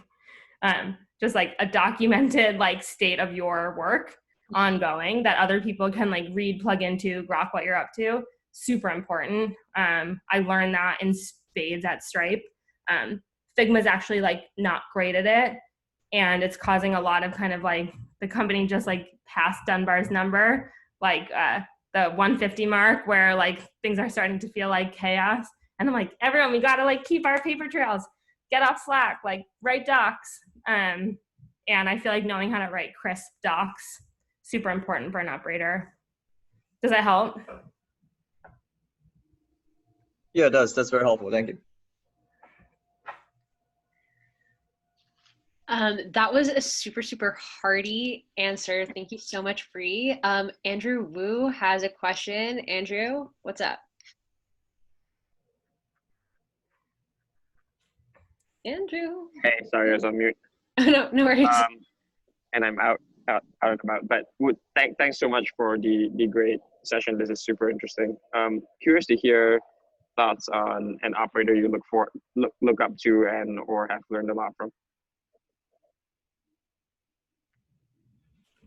Just like a documented like state of your work ongoing that other people can like read, plug into, grok what you're up to. Super important. I learned that in spades at Stripe. Figma is actually like not great at it, and it's causing a lot of kind of like the company just like passed Dunbar's number, like the 150 mark, where like things are starting to feel like chaos. And I'm like, everyone, we gotta like keep our paper trails, get off Slack, like write docs. And I feel like knowing how to write crisp docs, super important for an operator. Does that help? Yeah, it does. That's very helpful. Thank you. That was a super, super hearty answer. Thank you so much, Brie. Andrew Wu has a question. Andrew, what's up? Andrew. Hey, sorry, I was on mute. No worries. And I'm out and about. But thanks so much for the great session. This is super interesting. Curious to hear thoughts on an operator you look up to and or have learned a lot from.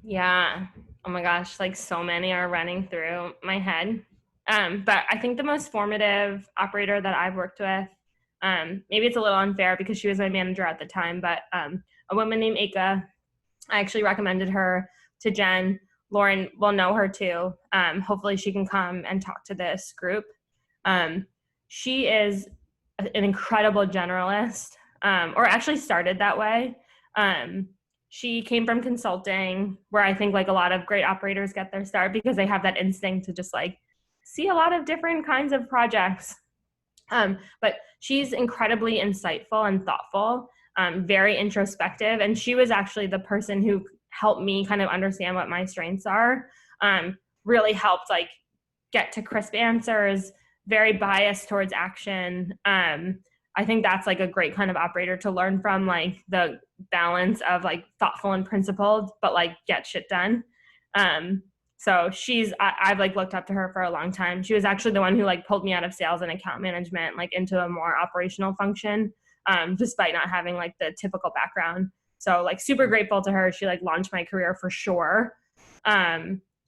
Yeah. Oh my gosh, like so many are running through my head. But I think the most formative operator that I've worked with, maybe it's a little unfair because she was my manager at the time, but a woman named Ika, I actually recommended her to Jen. Lauren will know her too. Hopefully she can come and talk to this group. She is an incredible generalist, or actually started that way. She came from consulting, where I think like a lot of great operators get their start because they have that instinct to just like see a lot of different kinds of projects. But she's incredibly insightful and thoughtful, very introspective. And she was actually the person who helped me kind of understand what my strengths are, really helped like get to crisp answers, very biased towards action. I think that's like a great kind of operator to learn from, like the balance of like thoughtful and principled, but like get shit done. So I've like looked up to her for a long time. She was actually the one who like pulled me out of sales and account management, like into a more operational function, despite not having like the typical background. So like super grateful to her. She like launched my career for sure,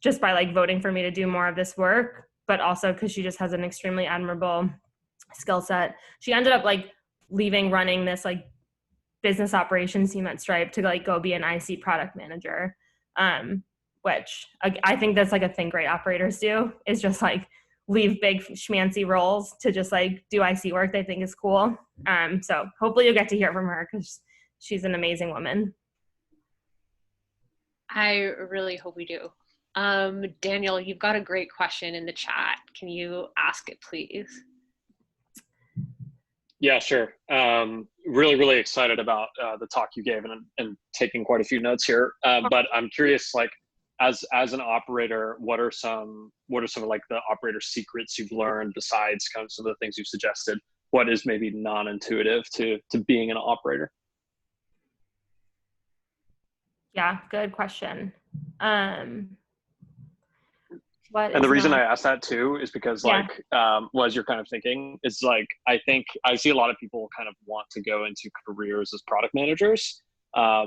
just by like voting for me to do more of this work, but also because she just has an extremely admirable skill set. She ended up like leaving running this like business operations team at Stripe to like go be an IC product manager, which I think that's like a thing great operators do, is just like leave big schmancy roles to just like do IC work they think is cool. So hopefully you'll get to hear from her because she's an amazing woman. I really hope we do. Daniel, you've got a great question in the chat. Can you ask it, please? Yeah, sure. Really excited about the talk you gave, and taking quite a few notes here. But I'm curious, like, as an operator, what are some of like the operator secrets you've learned besides kind of some of the things you've suggested? What is maybe non-intuitive to being an operator? Yeah, good question. And the reason I asked that too is because, like, as you're kind of thinking, it's like, I think I see a lot of people kind of want to go into careers as product managers. I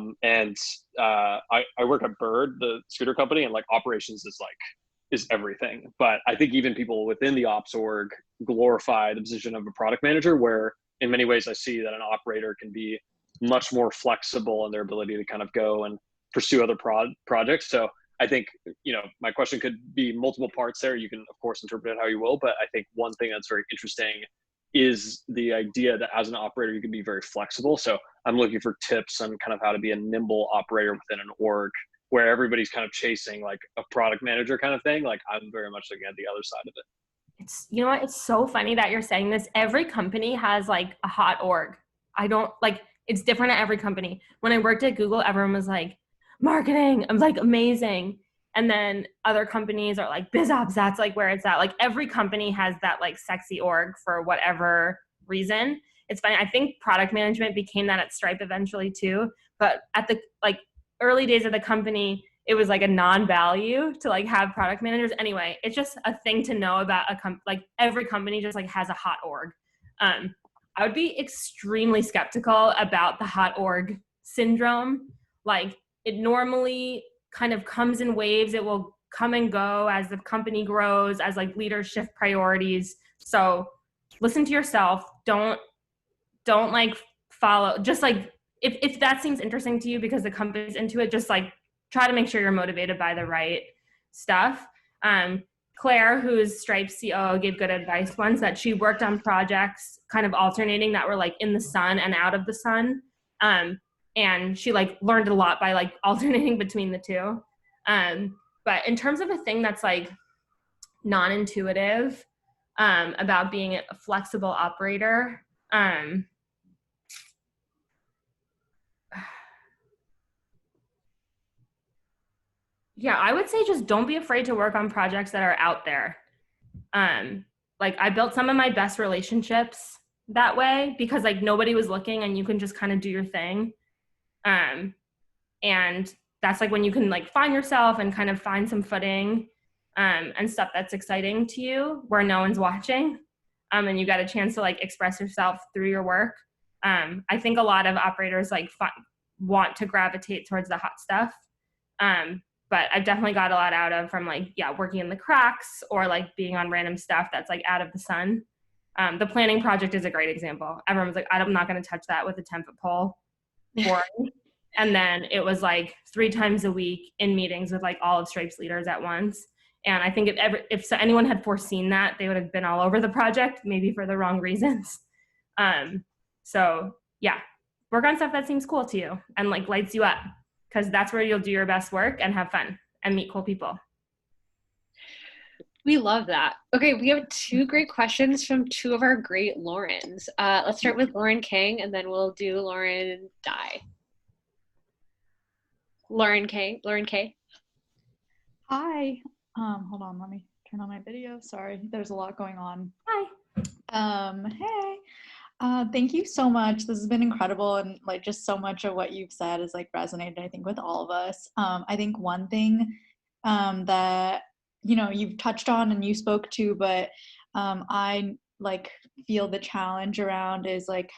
work at Bird, the scooter company, and like operations is everything. But I think even people within the ops org glorify the position of a product manager, where in many ways I see that an operator can be much more flexible in their ability to kind of go and pursue other projects. So I think, my question could be multiple parts there. You can, of course, interpret it how you will, but I think one thing that's very interesting is the idea that as an operator, you can be very flexible. So I'm looking for tips on kind of how to be a nimble operator within an org where everybody's kind of chasing like a product manager kind of thing. Like, I'm very much looking at the other side of it. It's, you know what? It's so funny that you're saying this. Every company has like a hot org. It's different at every company. When I worked at Google, everyone was like, marketing. I was like, amazing. And then other companies are like, biz ops, that's like where it's at. Like, every company has that like sexy org for whatever reason. It's funny. I think product management became that at Stripe eventually too. But at the like early days of the company, it was like a non-value to like have product managers. Anyway, it's just a thing to know about like every company just like has a hot org. I would be extremely skeptical about the hot org syndrome. Like, it normally kind of comes in waves. It will come and go as the company grows, as like leaders shift priorities. So listen to yourself. Don't like follow. Just like, if that seems interesting to you because the company's into it, just like try to make sure you're motivated by the right stuff. Claire, who's Stripe's COO, gave good advice once, that she worked on projects kind of alternating that were like in the sun and out of the sun. And she like learned a lot by like alternating between the two. But in terms of a thing that's like non-intuitive about being a flexible operator, yeah, I would say just don't be afraid to work on projects that are out there. Like, I built some of my best relationships that way because like nobody was looking and you can just kind of do your thing. And that's like when you can like find yourself and kind of find some footing and stuff that's exciting to you where no one's watching. And you got a chance to like express yourself through your work. I think a lot of operators like want to gravitate towards the hot stuff. But I've definitely got a lot out of from like, working in the cracks or like being on random stuff that's like out of the sun. The planning project is a great example. Everyone was like, I'm not going to touch that with a 10-foot pole. And then it was like 3 times a week in meetings with like all of Stripe's leaders at once. And I think if anyone had foreseen that, they would have been all over the project, maybe for the wrong reasons. So yeah, work on stuff that seems cool to you and like lights you up, because that's where you'll do your best work and have fun and meet cool people. We love that. Okay, we have 2 great questions from 2 of our great Laurens. Let's start with Lauren King, and then we'll do Lauren Dye. Lauren K. Hi. Hold on, let me turn on my video. Sorry, there's a lot going on. Hi. Hey. Thank you so much. This has been incredible, and like just so much of what you've said is like resonated, I think, with all of us. I think one thing that you've touched on and you spoke to, but I like feel the challenge around is like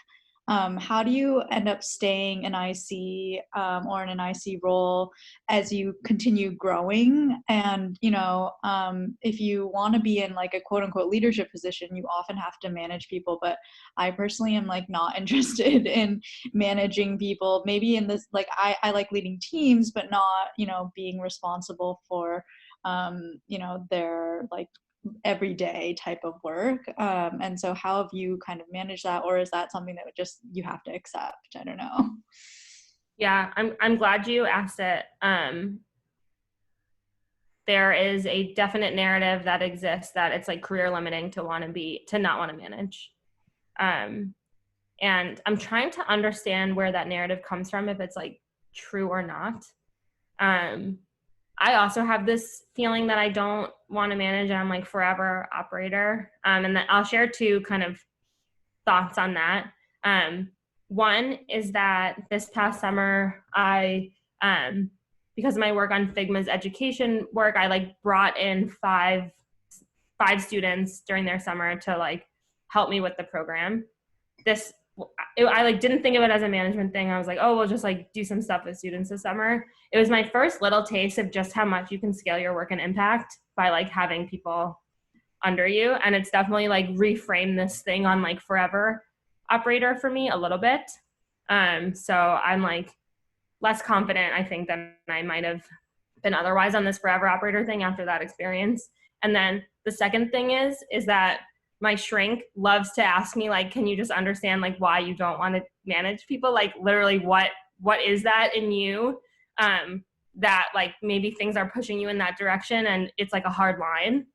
how do you end up staying in IC or in an IC role as you continue growing? And, if you want to be in like a quote unquote leadership position, you often have to manage people. But I personally am like not interested in managing people. Maybe in this, like I like leading teams, but not, being responsible for, their like everyday type of work. And so how have you kind of managed that, or is that something that you have to accept? I don't know. Yeah, I'm glad you asked it. There is a definite narrative that exists that it's like career limiting to not want to manage. And I'm trying to understand where that narrative comes from, if it's like true or not. I also have this feeling that I don't want to manage, and I'm like forever operator. And then I'll share two kind of thoughts on that. One is that this past summer, I, because of my work on Figma's education work, I like brought in five students during their summer to like help me with the program. I like didn't think of it as a management thing. I was like, oh, we'll just like do some stuff with students this summer. It was my first little taste of just how much you can scale your work and impact by like having people under you. And it's definitely like reframed this thing on like forever operator for me a little bit. So I'm like less confident, I think, than I might have been otherwise on this forever operator thing after that experience. And then the second thing is that my shrink loves to ask me, like, can you just understand like why you don't want to manage people? Like literally what is that in you that like maybe things are pushing you in that direction and it's like a hard line.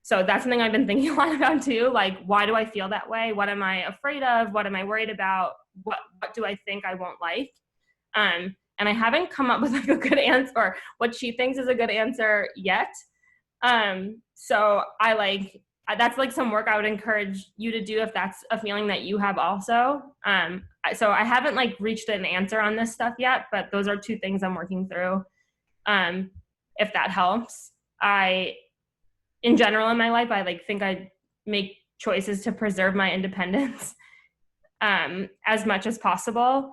So that's something I've been thinking a lot about too. Like, why do I feel that way? What am I afraid of? What am I worried about? What do I think I won't like? And I haven't come up with like a good answer or what she thinks is a good answer yet. So that's like some work I would encourage you to do if that's a feeling that you have also. So I haven't like reached an answer on this stuff yet, but those are two things I'm working through. If that helps. In general in my life, I like think I make choices to preserve my independence as much as possible.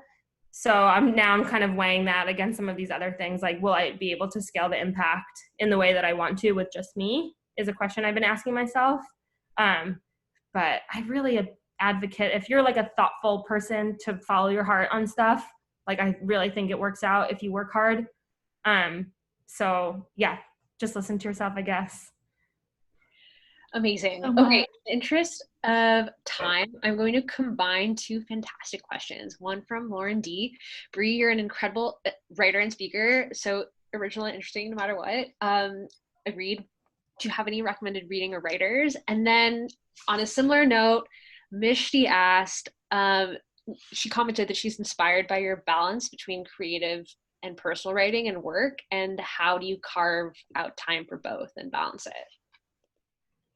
So I'm kind of weighing that against some of these other things. Like, will I be able to scale the impact in the way that I want to with just me is a question I've been asking myself. But I really advocate, if you're like a thoughtful person to follow your heart on stuff, like I really think it works out if you work hard. So yeah, just listen to yourself, I guess. Amazing. Okay, in the interest of time, I'm going to combine two fantastic questions. One from Lauren D. Brie, you're an incredible writer and speaker, so original and interesting no matter what. Agreed. Do you have any recommended reading or writers? And then on a similar note, Mishti asked, she commented that she's inspired by your balance between creative and personal writing and work, and how do you carve out time for both and balance it?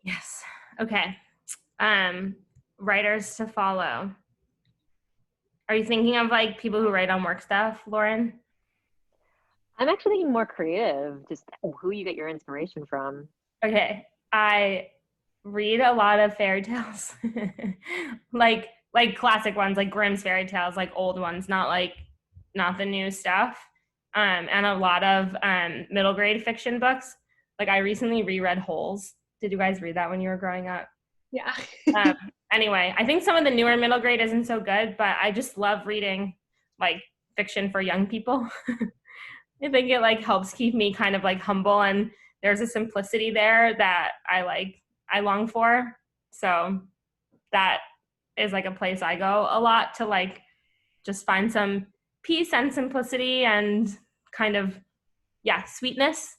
Yes. Okay. Writers to follow. Are you thinking of like people who write on work stuff, Lauren? I'm actually thinking more creative, just who you get your inspiration from. Okay. I read a lot of fairy tales, like classic ones, like Grimm's fairy tales, like old ones, not the new stuff. And a lot of middle grade fiction books. Like I recently reread Holes. Did you guys read that when you were growing up? Yeah. Anyway, I think some of the newer middle grade isn't so good, but I just love reading like fiction for young people. I think it like helps keep me kind of like humble, and there's a simplicity there that I long for. So that is like a place I go a lot to like just find some peace and simplicity and kind of, yeah, sweetness.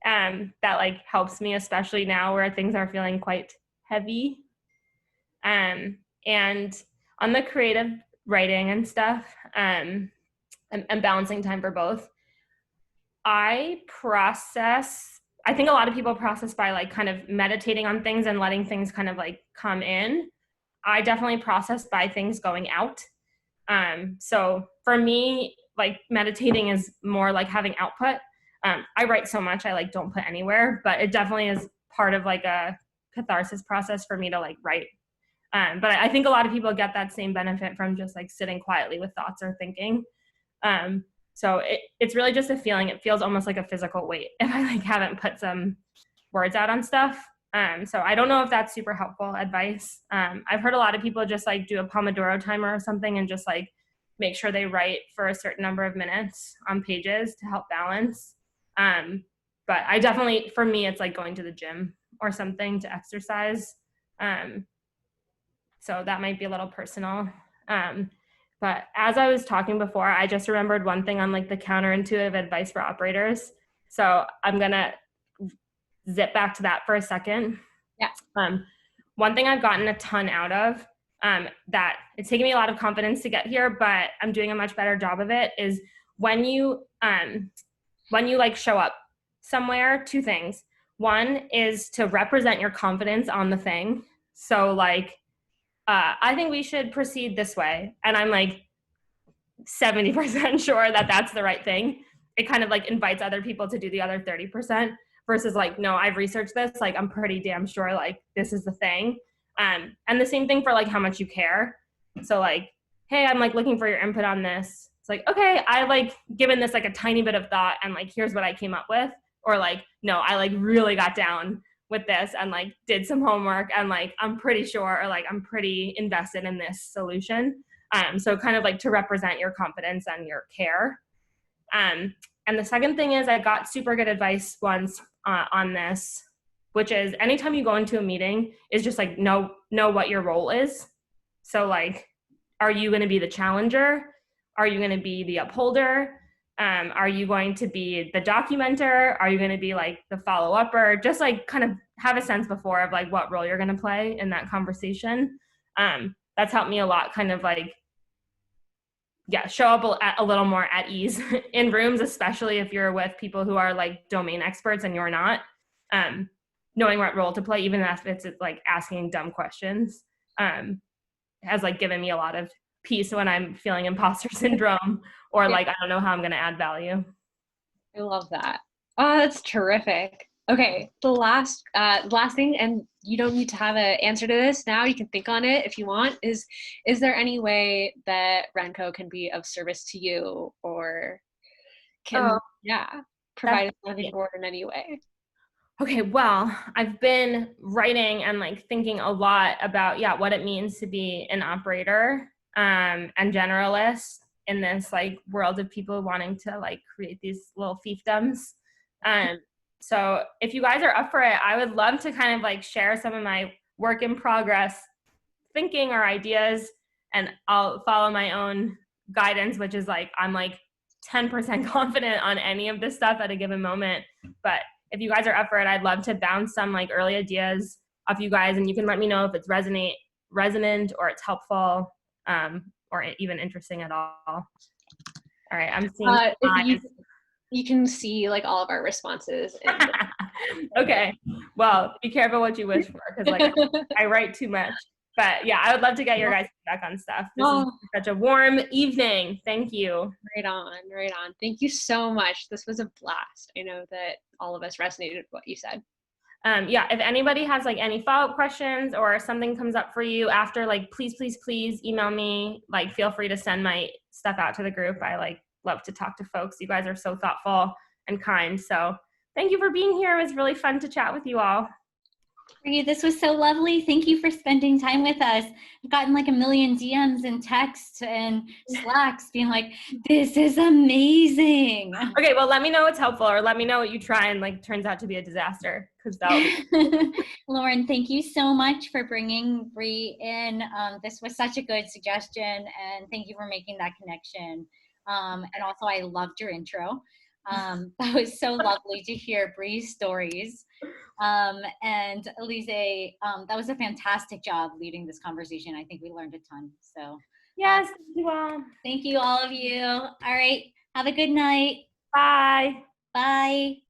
That like helps me, especially now where things are feeling quite heavy. And on the creative writing and stuff, and balancing time for both, I think a lot of people process by like kind of meditating on things and letting things kind of like come in. I definitely process by things going out. So for me, like meditating is more like having output. I write so much I like don't put anywhere, but it definitely is part of like a catharsis process for me to like write. But I think a lot of people get that same benefit from just like sitting quietly with thoughts or thinking. So it's really just a feeling. It feels almost like a physical weight if I like haven't put some words out on stuff. So I don't know if that's super helpful advice. I've heard a lot of people just like do a Pomodoro timer or something and just like make sure they write for a certain number of minutes on pages to help balance. But I definitely, for me, it's like going to the gym or something to exercise. So that might be a little personal. But as I was talking before, I just remembered one thing on like the counterintuitive advice for operators. So I'm gonna zip back to that for a second. Yeah. One thing I've gotten a ton out of that it's taken me a lot of confidence to get here, but I'm doing a much better job of it, is when you like show up somewhere, two things. One is to represent your confidence on the thing. So like, I think we should proceed this way. And I'm like 70% sure that that's the right thing. It kind of like invites other people to do the other 30% versus like, no, I've researched this. Like, I'm pretty damn sure like this is the thing. And the same thing for like how much you care. So like, hey, I'm like looking for your input on this. It's like, okay, I like given this like a tiny bit of thought and like, here's what I came up with. Or like, no, I like really got down with this and like did some homework and like, I'm pretty sure, or like, I'm pretty invested in this solution. So kind of like to represent your confidence and your care. And the second thing is I got super good advice once on this, which is anytime you go into a meeting is just like know what your role is. So like, are you going to be the challenger? Are you going to be the upholder? Are you going to be the documenter? Are you going to be like the follow-upper? Just like kind of have a sense before of like what role you're going to play in that conversation. That's helped me a lot, kind of like, yeah, show up a little more at ease in rooms, especially if you're with people who are like domain experts and you're not. Knowing what role to play, even if it's like asking dumb questions, has like given me a lot of peace when I'm feeling imposter syndrome or like I don't know how I'm going to add value. I love that. Oh, that's terrific. Okay, the last thing, and you don't need to have an answer to this now, you can think on it if you want, is there any way that RenCo can be of service to you or can provide a sounding board in any way? Okay, well, I've been writing and like thinking a lot about what it means to be an operator and generalist in this like world of people wanting to like create these little fiefdoms. So if you guys are up for it, I would love to kind of like share some of my work in progress thinking or ideas, and I'll follow my own guidance, which is like I'm like 10% confident on any of this stuff at a given moment. But if you guys are up for it, I'd love to bounce some like early ideas off you guys, and you can let me know if it's resonant or it's helpful or even interesting at all. All right, I'm seeing you can see like all of our responses. Okay, well, be careful what you wish for, because like I write too much. But yeah, I would love to get your guys' feedback on stuff. This is such a warm evening. Thank you. Right on. Thank you so much. This was a blast. I know that all of us resonated with what you said. If anybody has like any follow-up questions or something comes up for you after, like please email me. Like feel free to send my stuff out to the group. I like love to talk to folks. You guys are so thoughtful and kind. So thank you for being here. It was really fun to chat with you all. Brie, this was so lovely. Thank you for spending time with us. I've gotten like a million DMs and texts and Slacks being like, this is amazing. Okay, well, let me know what's helpful, or let me know what you try and like turns out to be a disaster, because that'll be Lauren, thank you so much for bringing Brie in. This was such a good suggestion, and thank you for making that connection. And also, I loved your intro. That was so lovely to hear Brie's stories. And Alizeh, that was a fantastic job leading this conversation. I think we learned a ton. So yes, thank you all. Thank you, all of you. All right, have a good night. Bye. Bye.